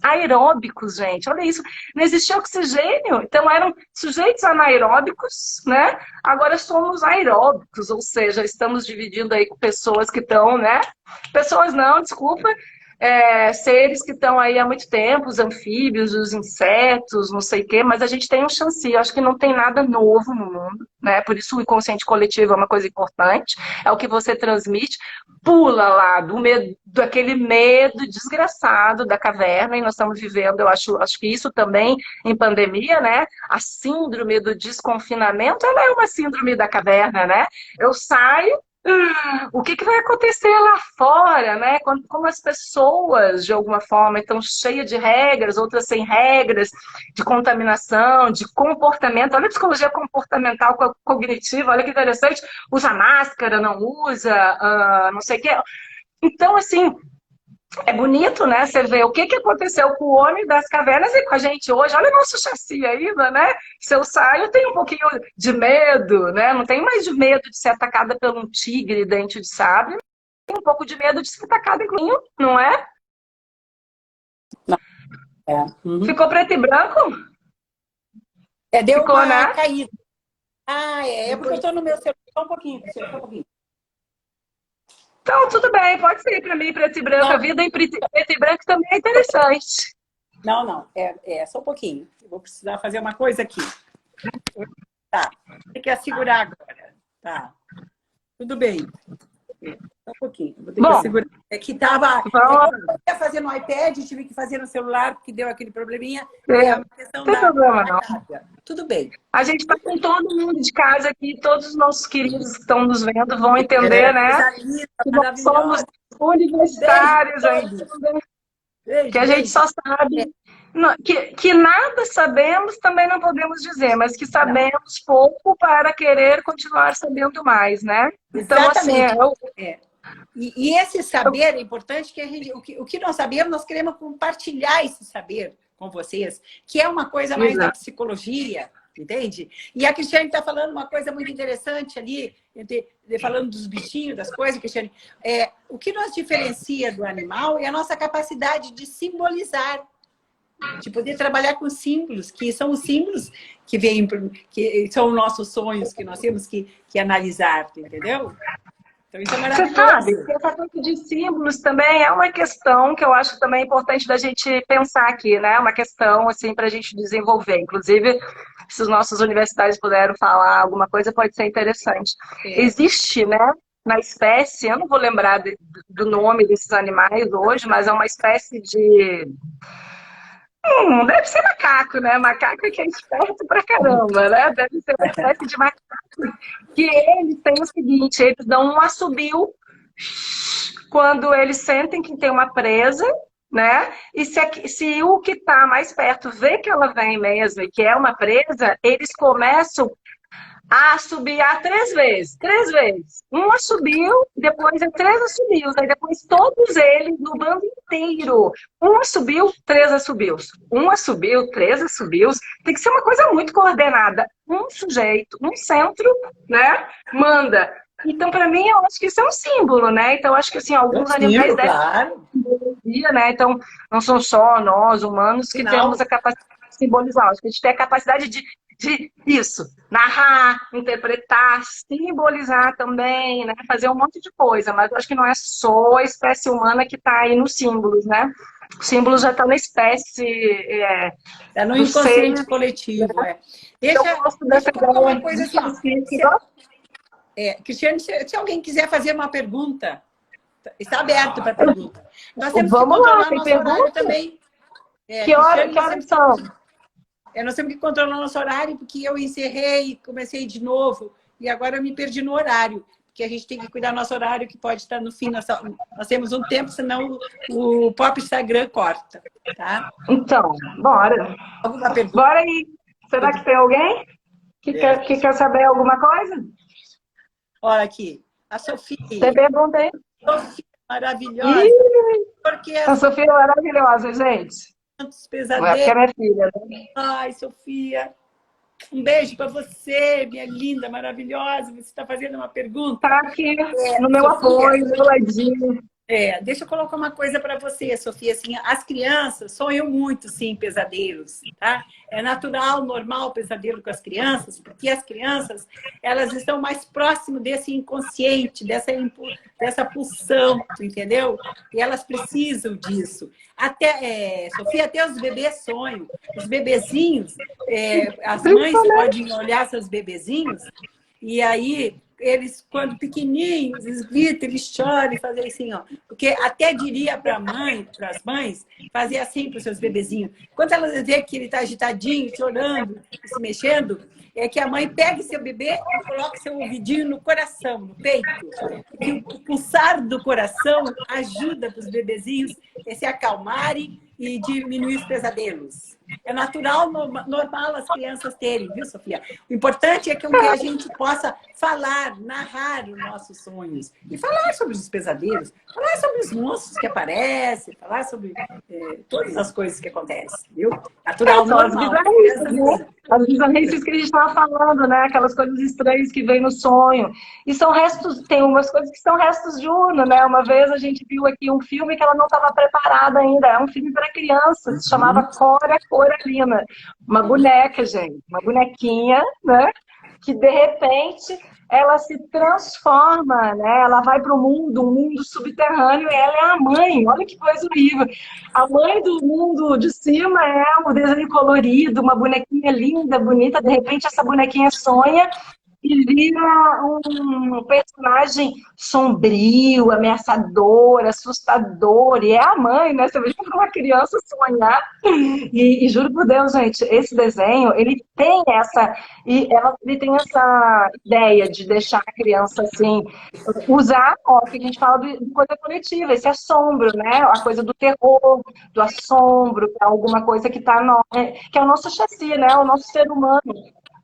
aeróbicos, gente. Olha isso. Não existia oxigênio, então eram sujeitos anaeróbicos, né? Agora somos aeróbicos, ou seja, estamos dividindo aí com pessoas que estão, né? Pessoas não, desculpa, seres que estão aí há muito tempo, os anfíbios, os insetos, não sei o quê, mas a gente tem um chance, acho que não tem nada novo no mundo, né? Por isso o inconsciente coletivo é uma coisa importante, é o que você transmite, pula lá do medo, daquele medo desgraçado da caverna, e nós estamos vivendo, eu acho que isso também em pandemia, né? A síndrome do desconfinamento, ela é uma síndrome da caverna, né? Eu saio, o que vai acontecer lá fora, né? Como as pessoas, de alguma forma, estão cheias de regras, outras sem regras, de contaminação, de comportamento. Olha a psicologia comportamental cognitiva, olha que interessante. Usa máscara, não usa, não sei o quê. Então, assim, é bonito, né? Você vê o que aconteceu com o homem das cavernas e com a gente hoje. Olha o nosso chassi ainda, né? Se eu saio, eu tenho um pouquinho de medo, né? Não tenho mais de medo de ser atacada por um tigre dente de sabre. Tenho um pouco de medo de ser atacada em mim, não é? Uhum. Ficou preto e branco? Deu Ficou, uma né? caída. É porque eu estou no meu celular. Só um pouquinho, só um pouquinho. Então, tudo bem, pode ser para mim, preto e branco. Não. A vida em preto e branco também é interessante. Não. Só um pouquinho. Eu vou precisar fazer uma coisa aqui. Tá. Tem que segurar agora. Tá. Tudo bem. Só um pouquinho. Vou ter que segurar. É que tava. Eu ia fazer no iPad, tive que fazer no celular, porque deu aquele probleminha. É uma questão não tem problema, não. carga. Tudo bem. A gente está com todo mundo de casa aqui, todos os nossos queridos que estão nos vendo vão entender, né? Que nós somos universitários ainda. Que a gente só sabe. Que nada sabemos também não podemos dizer, mas que sabemos pouco para querer continuar sabendo mais, né? Então, exatamente. assim, E esse saber é importante, que a gente, o que nós sabemos, nós queremos compartilhar esse saber com vocês, que é uma coisa mais da psicologia, entende? E a Cristiane está falando uma coisa muito interessante ali, falando dos bichinhos, das coisas, Cristiane. O que nos diferencia do animal é a nossa capacidade de simbolizar, de poder trabalhar com símbolos, que são os símbolos que vêm, que são os nossos sonhos, que nós temos que analisar, entendeu? Então, isso é maravilhoso. Você sabe que essa coisa de símbolos também é uma questão que eu acho também importante da gente pensar aqui, né? Uma questão, assim, para a gente desenvolver. Inclusive, se os nossos universitários puderam falar alguma coisa, pode ser interessante. Existe, né, na espécie, eu não vou lembrar do nome desses animais hoje, mas é uma espécie de... deve ser macaco, né? Macaco que é esperto pra caramba, né? Deve ser uma espécie de macaco. Que eles têm o seguinte, eles dão um assobio quando eles sentem que tem uma presa, né? E se o que está mais perto vê que ela vem mesmo e que é uma presa, eles começam a assobiar 3 vezes. 3 vezes. Um assobio, depois 3 assobios. Aí depois todos eles, no bando inteiro. Um assobio, 3 assobios. Um assobio, 3 assobios. Tem que ser uma coisa muito coordenada. Um sujeito, um centro, né? Manda. Então, para mim, eu acho que isso é um símbolo, né? Então, eu acho que assim, alguns animais devem simbologia, né? Então, não são só nós, humanos, que temos a capacidade de simbolizar. Acho que a gente tem a capacidade de isso, narrar, interpretar, simbolizar também, né? Fazer um monte de coisa, mas eu acho que não é só a espécie humana que está aí nos símbolos, né? O símbolo já está na espécie É no do inconsciente ser. coletivo, Eu Deixa gosto eu dessa colocar uma ideia coisa de assim, ó. consciência. Cristiane, se alguém quiser fazer uma pergunta, está aberto para pergunta. Nós temos que Vamos lá, controlar tem nosso horário pergunta? também. Que Cristiane, horas são? nós temos que controlar nosso horário, porque eu encerrei, comecei de novo, e agora eu me perdi no horário, porque a gente tem que cuidar do nosso horário, que pode estar no fim. Nós temos um tempo, senão o próprio Instagram corta, tá? Então, bora. Alguma pergunta? Bora aí. Será que tem alguém que quer saber alguma coisa? Olha aqui, a Você Sofia. pergunta aí. Sofia, maravilhosa. Ih, Porque a Sofia é maravilhosa, gente. tantos É porque é pesadelos. minha filha, né? Ai, Sofia, um beijo para você, minha linda, maravilhosa. Você está fazendo uma pergunta. Tá aqui no meu Sofia, apoio, no meu ladinho. deixa eu colocar uma coisa para você, Sofia. Assim, as crianças sonham muito, sim, em pesadelos, tá? É natural, normal pesadelo com as crianças, porque as crianças, elas estão mais próximas desse inconsciente, dessa pulsão, entendeu? E elas precisam disso. Sofia, até os bebês sonham. Os bebezinhos, as mães podem olhar seus bebezinhos e aí eles, quando pequenininhos, eles gritam, eles choram e fazem assim, ó. Porque até diria para as mães, fazer assim para os seus bebezinhos. Quando elas vê que ele está agitadinho, chorando, se mexendo, é que a mãe pegue seu bebê e coloque seu ouvidinho no coração, no peito. Porque o pulsar do coração ajuda para os bebezinhos a se acalmarem e diminuir os pesadelos. É natural, normal as crianças terem, viu, Sofia? O importante é que a gente possa falar, narrar os nossos sonhos. E falar sobre os pesadelos, falar sobre os monstros que aparecem, falar sobre todas as coisas que acontecem, viu? Natural, São as normal. bizarrices, né? As bizarrices que a gente estava falando, né? Aquelas coisas estranhas que vêm no sonho. E são restos, tem umas coisas que são restos de Uno, né? Uma vez a gente viu aqui um filme que ela não estava preparada ainda. É um filme para criança, se chamava Cora Coralina. Uma boneca, gente. Uma bonequinha, né? Que de repente ela se transforma, né? Ela vai para o mundo, um mundo subterrâneo, e ela é a mãe. Olha que coisa horrível. A mãe do mundo de cima é um desenho colorido, uma bonequinha linda, bonita. De repente, essa bonequinha sonha e vira um personagem sombrio, ameaçador, assustador. E é a mãe, né? Você vê para uma criança sonhar. E juro por Deus, gente, esse desenho, ele tem essa ideia de deixar a criança assim, usar, ó, que a gente fala de coisa coletiva, esse assombro, né? A coisa do terror, do assombro, que é alguma coisa que que é o nosso chassi, né? O nosso ser humano.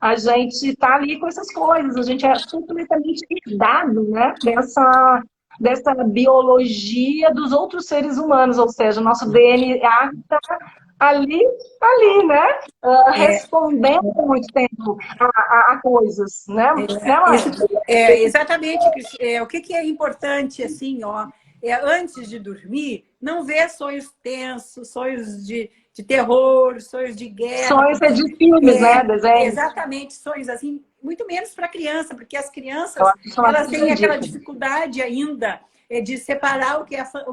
A gente está ali com essas coisas, a gente é completamente herdado, né? Dessa biologia dos outros seres humanos, ou seja, o nosso DNA está ali, né? Respondendo muito tempo a coisas, né? Né, mãe? Exatamente, o que é importante, assim, ó, antes de dormir, não ver sonhos tensos, sonhos de terror, sonhos de guerra. Sonhos é de filmes, né? Desenhos. Exatamente, sonhos assim, muito menos para criança, porque as crianças, elas têm aquela dificuldade ainda de separar o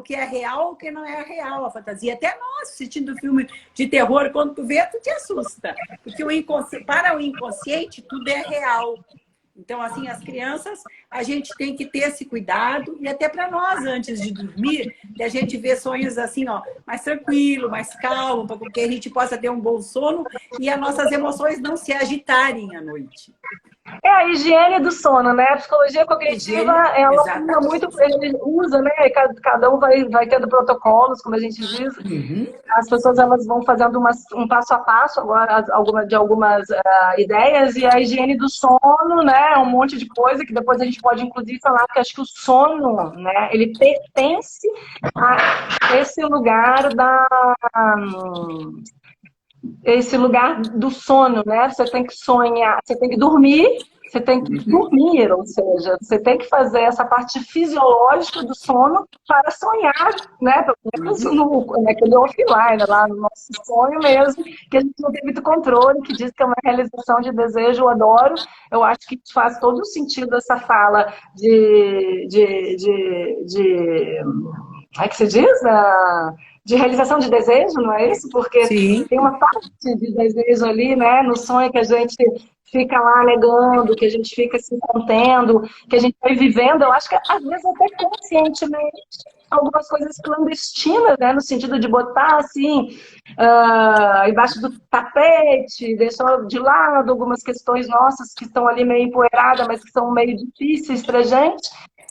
que é real e o que não é real, a fantasia. Até nós, assistindo filme de terror, quando tu vê, tu te assusta. Porque para o inconsciente, tudo é real. Então, assim, as crianças, a gente tem que ter esse cuidado, e até para nós, antes de dormir, a gente vê sonhos assim, ó, mais tranquilo, mais calmo, para que a gente possa ter um bom sono e as nossas emoções não se agitarem à noite. É a higiene do sono, né? A psicologia cognitiva, ela usa muito, ele usa, né? Cada um vai tendo protocolos, como a gente diz. Uhum. As pessoas elas vão fazendo um passo a passo agora de algumas ideias, e a higiene do sono, né? Um monte de coisa que depois a gente pode inclusive falar, porque acho que o sono, né? Ele pertence a esse lugar esse lugar do sono, né? Você tem que sonhar, você tem que dormir, ou seja, você tem que fazer essa parte fisiológica do sono para sonhar, né? Pelo menos naquele offline, lá no nosso sonho mesmo, que a gente não tem muito controle, que diz que é uma realização de desejo, eu adoro. Eu acho que faz todo o sentido essa fala como é que se diz? de realização de desejo, não é isso? Porque Sim. tem uma parte de desejo ali, né, no sonho que a gente fica lá negando, que a gente fica se contendo, que a gente vai vivendo, eu acho que às vezes até conscientemente, algumas coisas clandestinas, né, no sentido de botar assim, embaixo do tapete, deixar de lado algumas questões nossas que estão ali meio empoeiradas, mas que são meio difíceis para gente.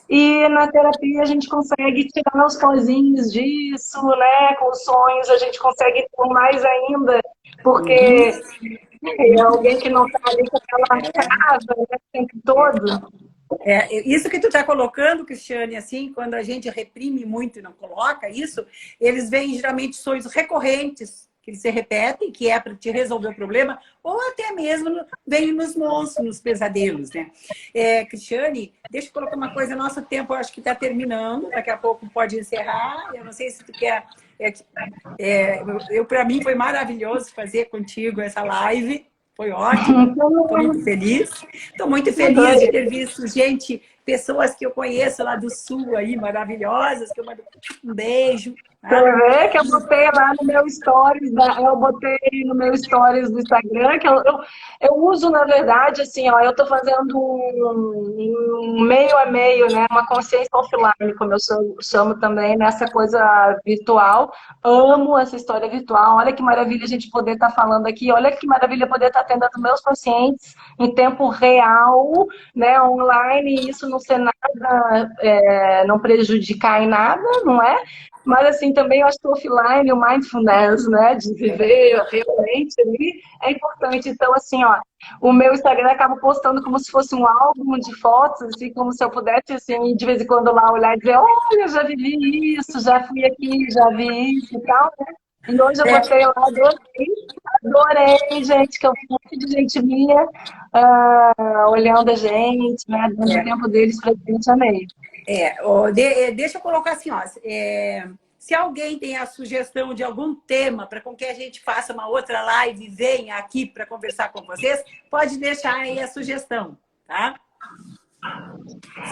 E na terapia a gente consegue tirar os pozinhos disso, né? Com os sonhos a gente consegue ter mais ainda, porque é alguém que não está ali com aquela casa, né, o tempo todo. Isso que tu está colocando, Cristiane, assim, quando a gente reprime muito e não coloca isso, eles veem geralmente sonhos recorrentes, que eles se repetem, que é para te resolver o problema, ou até mesmo vem nos monstros, nos pesadelos, né? Cristiane, deixa eu colocar uma coisa, nosso tempo eu acho que está terminando, daqui a pouco pode encerrar, eu não sei se tu quer... Para mim foi maravilhoso fazer contigo essa live, foi ótimo, estou muito feliz. Estou muito feliz de ter visto gente, pessoas que eu conheço lá do Sul aí, maravilhosas, que eu mando um beijo. Você vê que eu botei lá no meu stories, eu botei no meu stories do Instagram, que eu uso, na verdade, assim, ó, eu estou fazendo um meio a meio, né, uma consciência offline, como eu chamo também, nessa coisa virtual. Amo essa história virtual, olha que maravilha a gente poder estar falando aqui, olha que maravilha poder estar atendendo meus pacientes em tempo real, né, online, e isso não ser nada, não prejudicar em nada, não é? Mas, assim, também eu acho que o offline, o mindfulness, né, de viver realmente ali, é importante. Então, assim, ó, o meu Instagram acaba postando como se fosse um álbum de fotos, assim, como se eu pudesse, assim, de vez em quando lá olhar e dizer, olha, já vivi isso, já fui aqui, já vi isso e tal, né? E hoje eu botei lá, adorei, gente, que eu vi um monte de gente minha olhando a gente, né, dando o tempo deles pra gente, amei. Deixa eu colocar assim, ó, se alguém tem a sugestão de algum tema para com que a gente faça uma outra live e venha aqui para conversar com vocês, pode deixar aí a sugestão, tá?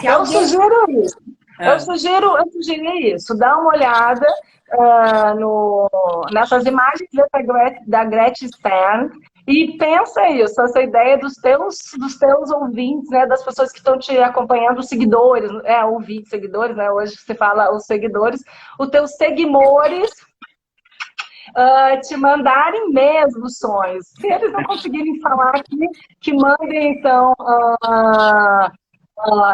Eu sugiro isso. Eu sugeri isso. Dá uma olhada nessas imagens da Gretchen Stern e pensa isso, essa ideia dos teus ouvintes, né, das pessoas que estão te acompanhando, os seguidores, ouvintes, seguidores, né, hoje você fala os seguidores, os teus seguimores te mandarem mesmo sonhos. Se eles não conseguirem falar aqui, que mandem, então,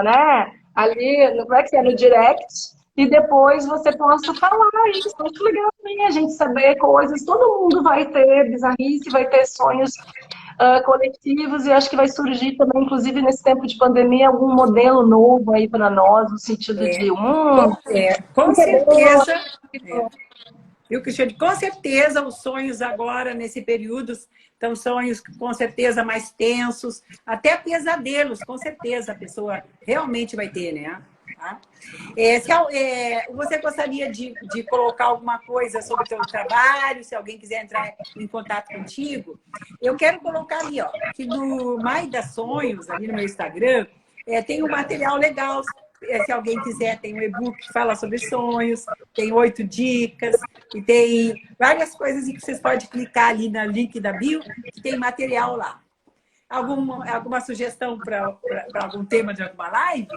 né, ali, como é que é, no direct, e depois você possa falar isso. Muito legal também a gente saber coisas. Todo mundo vai ter bizarrice, vai ter sonhos coletivos, e acho que vai surgir também, inclusive nesse tempo de pandemia, algum modelo novo aí para nós, no sentido de com certeza. Viu, Cristiane? Com certeza os sonhos agora, nesse período, estão sonhos com certeza mais tensos, até pesadelos, com certeza a pessoa realmente vai ter, né? Tá? Você gostaria de colocar alguma coisa sobre o seu trabalho, se alguém quiser entrar em contato contigo? Eu quero colocar ali, ó, que no Maida Sonhos, ali no meu Instagram, tem um material legal. Se alguém quiser, tem um e-book que fala sobre sonhos, tem 8 dicas, e tem várias coisas que vocês podem clicar ali no link da bio, que tem material lá. Alguma sugestão para algum tema de alguma live?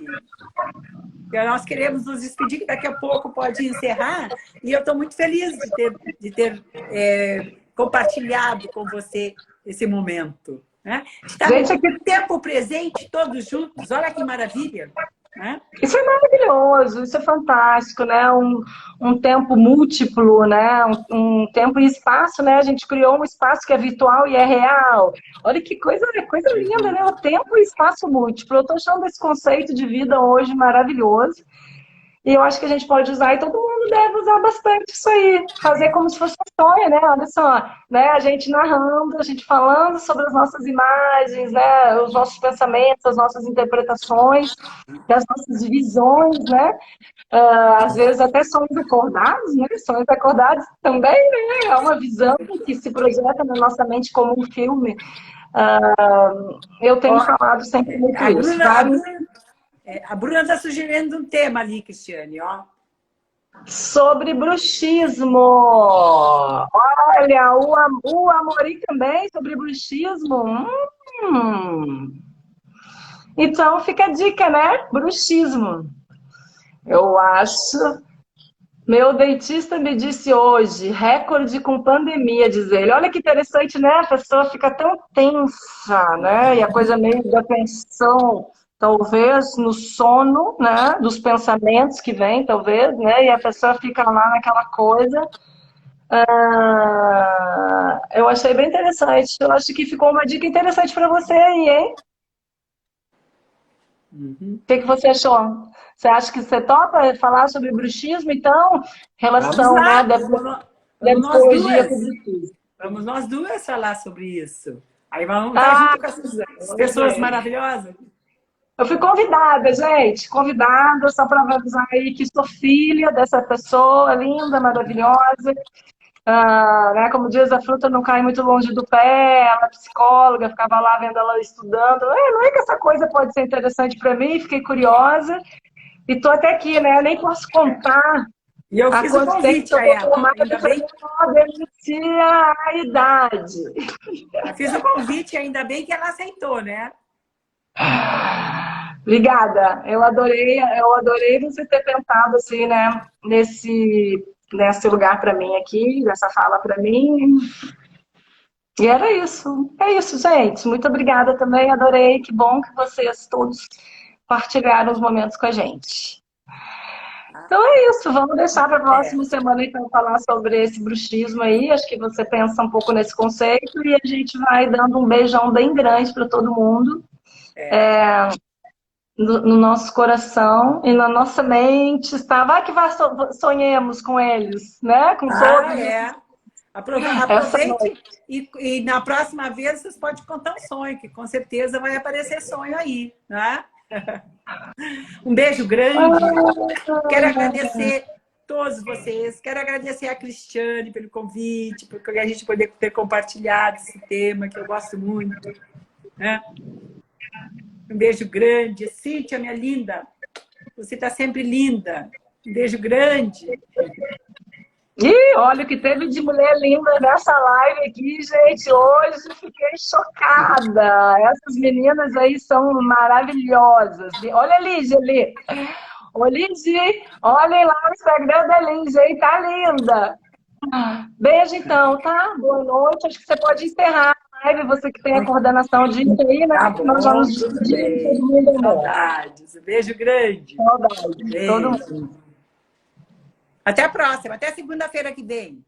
Nós queremos nos despedir, que daqui a pouco pode encerrar, e eu estou muito feliz de ter compartilhado com você esse momento. Né? Está no tempo presente, todos juntos, olha que maravilha! Isso é maravilhoso, isso é fantástico, né? Um tempo múltiplo, né? Um tempo e espaço, né? A gente criou um espaço que é virtual e é real. Olha que coisa linda, né? O tempo e espaço múltiplo. Eu estou achando esse conceito de vida hoje maravilhoso. E eu acho que a gente pode usar, e todo mundo deve usar bastante isso aí. Fazer como se fosse uma história, né? Olha só, né? A gente narrando, a gente falando sobre as nossas imagens, né? Os nossos pensamentos, as nossas interpretações, as nossas visões, né? Às vezes até sonhos acordados, né? Sonhos acordados também, né? É uma visão que se projeta na nossa mente como um filme. Eu tenho falado sempre muito isso. A Bruna está sugerindo um tema ali, Cristiane, ó. Sobre bruxismo. Olha, o Amorim também sobre bruxismo. Então fica a dica, né? Bruxismo. Eu acho. Meu dentista me disse hoje, recorde com pandemia, diz ele. Olha que interessante, né? A pessoa fica tão tensa, né? E a coisa meio da tensão, talvez no sono, né? Dos pensamentos que vem, talvez, né? E a pessoa fica lá naquela coisa. Eu achei bem interessante. Eu acho que ficou uma dica interessante para você aí, hein? Uhum. O que você achou? Você acha que você topa falar sobre bruxismo, então? Vamos Relação, né, lá, da vamos nós psicologia com o duas. bruxismo. Vamos nós duas falar sobre isso. Aí vamos estar Ah, junto com essas vamos pessoas ver. maravilhosas. Eu fui convidada, gente. Convidada, só para avisar aí que sou filha dessa pessoa linda, maravilhosa. Né, como diz, a fruta não cai muito longe do pé. Ela é psicóloga, ficava lá vendo ela estudando. Não é que essa coisa pode ser interessante para mim, fiquei curiosa. E tô até aqui, né? Nem posso contar E eu há fiz o quanto tempo que convite eu a tô ela. formada Ainda para bem, não denunciar a idade. eu fiz o convite, ainda bem que ela aceitou, né? Obrigada. Eu adorei você ter tentado assim, né, nesse lugar para mim aqui, nessa fala para mim. E era isso. É isso, gente. Muito obrigada também. Adorei. Que bom que vocês todos partilharam os momentos com a gente. Então é isso. Vamos deixar para a É, próxima semana então falar sobre esse bruxismo aí. Acho que você pensa um pouco nesse conceito e a gente vai dando um beijão bem grande para todo mundo. é. No nosso coração e na nossa mente está. Vai que sonhemos com eles, né? Com Ah, todos é. essa noite. Aproveite e na próxima vez vocês podem contar um sonho, que com certeza vai aparecer sonho aí, né? Um beijo grande. Quero agradecer todos vocês. Quero agradecer a Cristiane pelo convite, por a gente poder ter compartilhado esse tema que eu gosto muito, né? Um beijo grande. Cíntia, minha linda, você está sempre linda. Um beijo grande. E olha o que teve de mulher linda nessa live aqui, gente. Hoje fiquei chocada. Essas meninas aí são maravilhosas. Olha a Lígia ali. Ô, Lígia, olhem lá o Instagram da Lígia, hein? Tá linda. Beijo, então, tá? Boa noite. Acho que você pode encerrar a live, você que tem a coordenação disso aí, né? Tá Nós já nos bom, tudo despedimos, todo bem. mundo amor. Saudades. Um beijo grande. Saudade. Todo Beijo. mundo. Até a próxima. Até segunda-feira que vem.